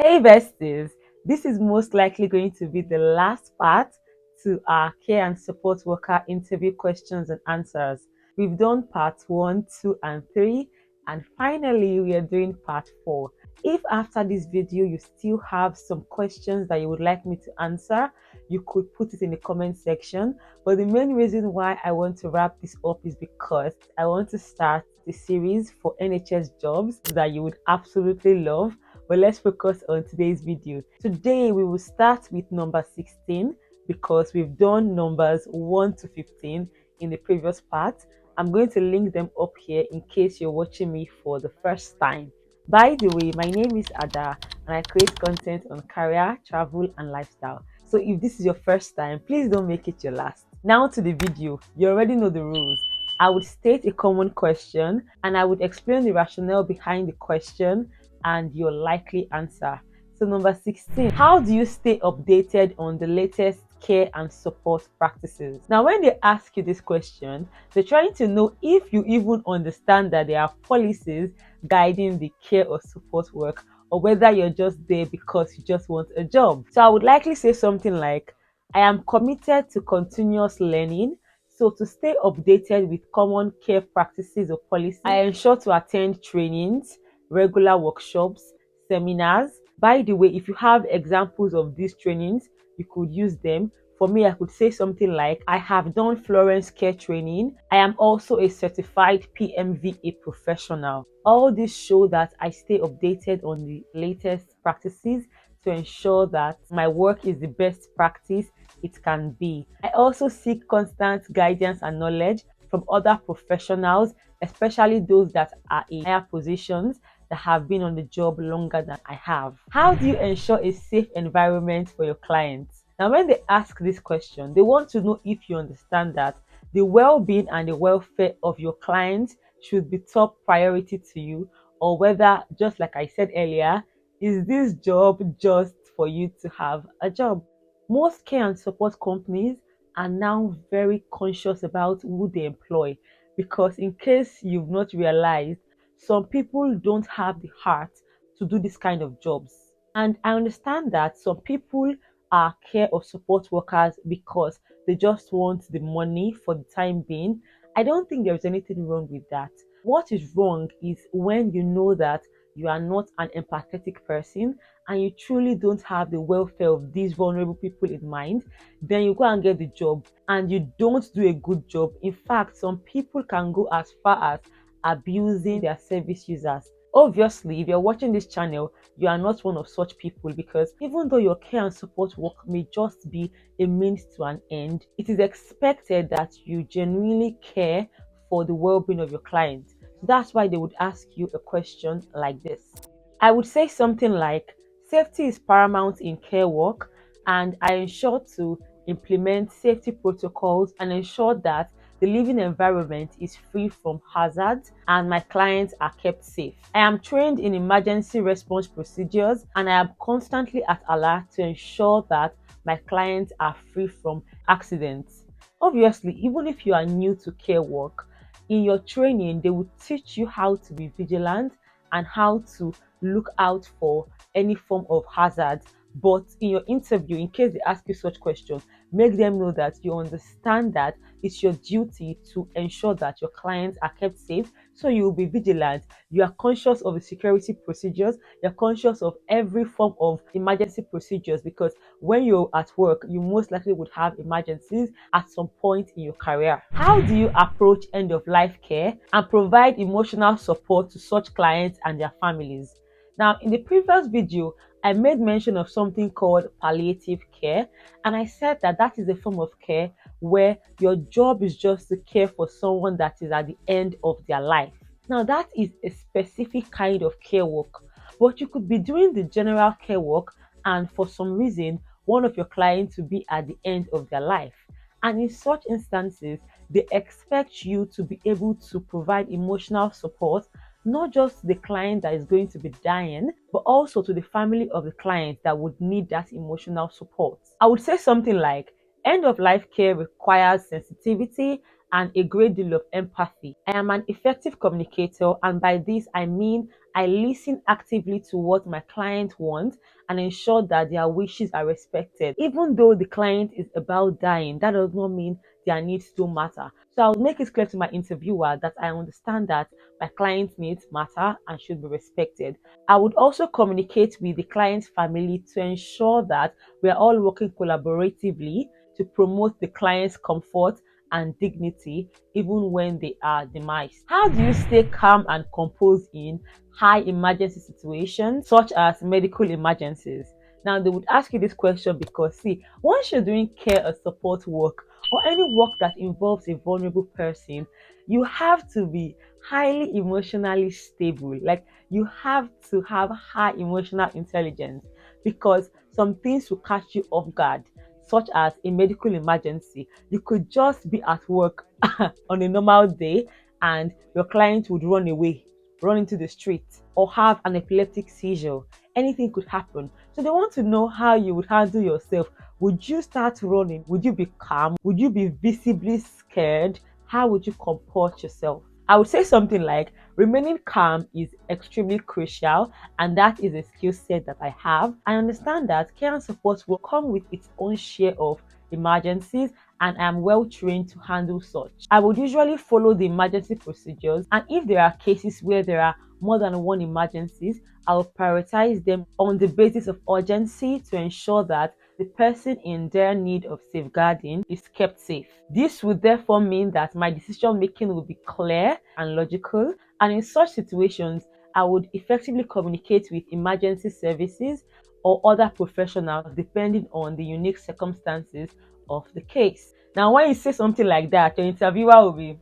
Hey besties, this is most likely going to be the last part to our care and support worker interview questions and answers. We've done part 1, 2, and 3, and finally we are doing part 4. If after this video you still have some questions that you would like me to answer, you could put it in the comment section. But the main reason why I want to wrap this up is because I want to start the series for NHS jobs that you would absolutely love. But let's focus on today's video. Today we will start with number 16 because we've done numbers 1 to 15 in the previous part. I'm going to link them up here in case you're watching me for the first time. By the way, my name is Ada and I create content on career, travel and lifestyle. So if this is your first time, please don't make it your last. Now to the video. You already know the rules. I would state a common question and I would explain the rationale behind the question and your likely answer. So number 16, how do you stay updated on the latest care and support practices? Now, when they ask you this question, they're trying to know if you even understand that there are policies guiding the care or support work, or whether you're just there because you just want a job. So I would likely say something like, I am committed to continuous learning. So to stay updated with common care practices or policies, I ensure to attend trainings, regular workshops, seminars. By the way, if you have examples of these trainings, you could use them. For me, I could say something like, I have done Florence care training. I am also a certified PMVA professional. All this show that I stay updated on the latest practices to ensure that my work is the best practice it can be. I also seek constant guidance and knowledge from other professionals, especially those that are in higher positions that have been on the job longer than I have. How do you ensure a safe environment for your clients? Now, when they ask this question, they want to know if you understand that the well-being and the welfare of your clients should be top priority to you, or whether, just like I said earlier, is this job just for you to have a job? Most care and support companies are now very conscious about who they employ because, in case you've not realized, some people don't have the heart to do this kind of jobs. And I understand that some people are care or support workers because they just want the money for the time being. I don't think there's anything wrong with that. What is wrong is when you know that you are not an empathetic person and you truly don't have the welfare of these vulnerable people in mind, then you go and get the job and you don't do a good job. In fact, some people can go as far as abusing their service users. Obviously, if you're watching this channel, you are not one of such people, because even though your care and support work may just be a means to an end, it is expected that you genuinely care for the well-being of your client. So that's why they would ask you a question like this. I would say something like, safety is paramount in care work, and I ensure to implement safety protocols and ensure that the living environment is free from hazards and my clients are kept safe. I am trained in emergency response procedures and I am constantly at alert to ensure that my clients are free from accidents. Obviously, even if you are new to care work, in your training, they will teach you how to be vigilant and how to look out for any form of hazard. But in your interview, in case they ask you such questions, make them know that you understand that it's your duty to ensure that your clients are kept safe. So you will be vigilant. You are conscious of the security procedures. You're conscious of every form of emergency procedures, because when you're at work, you most likely would have emergencies at some point in your career. How do you approach end of life care and provide emotional support to such clients and their families? Now, in the previous video, I made mention of something called palliative care, and I said that that is a form of care where your job is just to care for someone that is at the end of their life. Now, that is a specific kind of care work, but you could be doing the general care work, and for some reason, one of your clients will be at the end of their life. And in such instances, they expect you to be able to provide emotional support, not just the client that is going to be dying, but also to the family of the client that would need that emotional support. I would say something like, end of life care requires sensitivity and a great deal of empathy. I am an effective communicator, and by this I mean I listen actively to what my client wants and ensure that their wishes are respected. Even though the client is about dying, that does not mean their needs don't matter. So I'll make it clear to my interviewer that I understand that my client's needs matter and should be respected. I would also communicate with the client's family to ensure that we are all working collaboratively to promote the client's comfort and dignity even when they are demised. How do you stay calm and composed in high emergency situations such as medical emergencies? Now they would ask you this question because see, once you're doing care or support work or any work that involves a vulnerable person, you have to be highly emotionally stable. Like you have to have high emotional intelligence because some things will catch you off guard, such as a medical emergency. You could just be at work on a normal day and your client would run away, run into the street, or have an epileptic seizure. Anything could happen. So they want to know how you would handle yourself. Would you start running? Would you be calm? Would you be visibly scared? How would you comport yourself? I would say something like remaining calm is extremely crucial, and that is a skill set that I have. I understand that care and support will come with its own share of emergencies, and I am well trained to handle such. I would usually follow the emergency procedures, and if there are cases where there are more than one emergencies, I will prioritize them on the basis of urgency to ensure that the person in dire need of safeguarding is kept safe. This would therefore mean that my decision making will be clear and logical, and in such situations, I would effectively communicate with emergency services or other professionals depending on the unique circumstances of the case. Now, when you say something like that, your interviewer will be,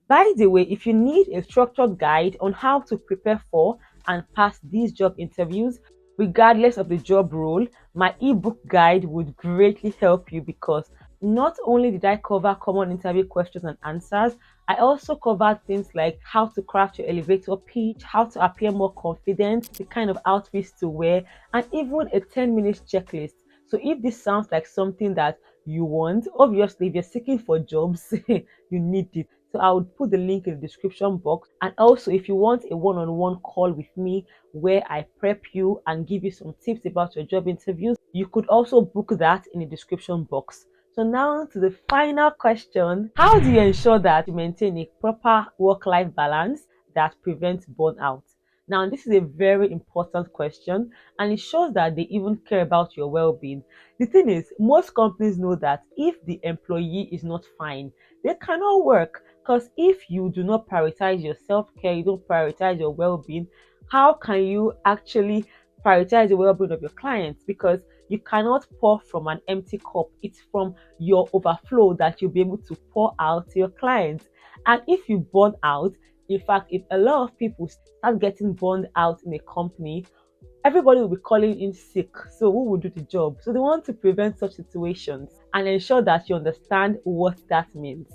By the way, if you need a structured guide on how to prepare for and pass these job interviews, regardless of the job role, my ebook guide would greatly help you because not only did I cover common interview questions and answers, I also covered things like how to craft your elevator pitch, how to appear more confident, the kind of outfits to wear, and even a 10 minutes checklist. So if this sounds like something that you want, obviously if you're seeking for jobs, you need it. So I would put the link in the description box. And also, if you want a one-on-one call with me where I prep you and give you some tips about your job interviews, you could also book that in the description box. So now to the final question. How do you ensure that you maintain a proper work-life balance that prevents burnout? Now, this is a very important question and it shows that they even care about your well-being. The thing is, most companies know that if the employee is not fine, they cannot work. Because if you do not prioritize your self-care, you don't prioritize your well-being, how can you actually prioritize the well-being of your clients? Because you cannot pour from an empty cup. It's from your overflow that you'll be able to pour out to your clients. And if you burn out, in fact, if a lot of people start getting burned out in a company, everybody will be calling in sick. So who will do the job? So they want to prevent such situations and ensure that you understand what that means.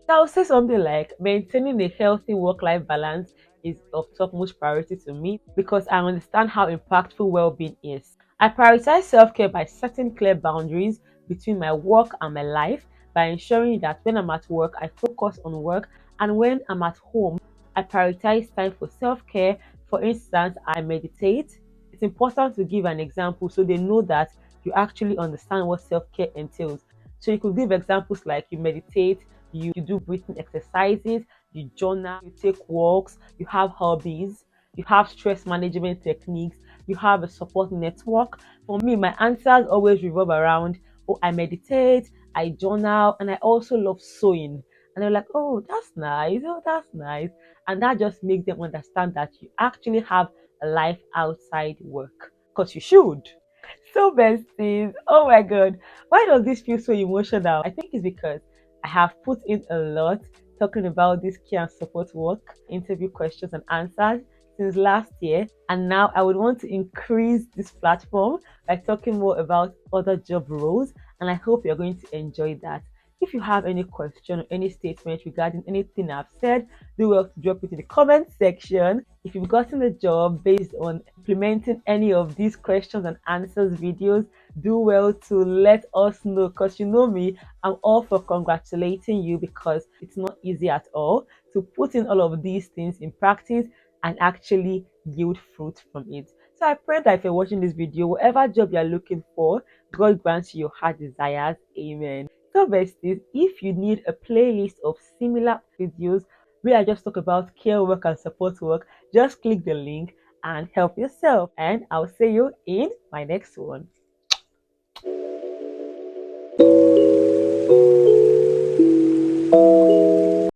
So I'll say something like maintaining a healthy work-life balance is of topmost priority to me because I understand how impactful well-being is. I prioritize self-care by setting clear boundaries between my work and my life by ensuring that when I'm at work, I focus on work, and when I'm at home, I prioritize time for self-care. For instance, I meditate. It's important to give an example so they know that you actually understand what self-care entails. So you could give examples like you meditate, you do breathing exercises, you journal, you take walks, you have hobbies, you have stress management techniques, you have a support network. For me, my answers always revolve around, oh, I meditate, I journal, and I also love sewing. And they're like, oh, that's nice, oh, that's nice. And that just makes them understand that you actually have a life outside work. Because you should. So, besties, oh my god, why does this feel so emotional? I think it's because I have put in a lot talking about this care and support work, interview questions and answers since last year, and now I would want to increase this platform by talking more about other job roles, and I hope you're going to enjoy that. If you have any question or any statement regarding anything I've said, do well to drop it in the comment section. If you've gotten a job based on implementing any of these questions and answers videos, do well to let us know because you know me, I'm all for congratulating you because it's not easy at all to put in all of these things in practice and actually yield fruit from it. So I pray that if you're watching this video, whatever job you're looking for, God grants you your heart desires. Amen. So besties, if you need a playlist of similar videos where I just talk about care work and support work, just click the link and help yourself. And I'll see you in my next one.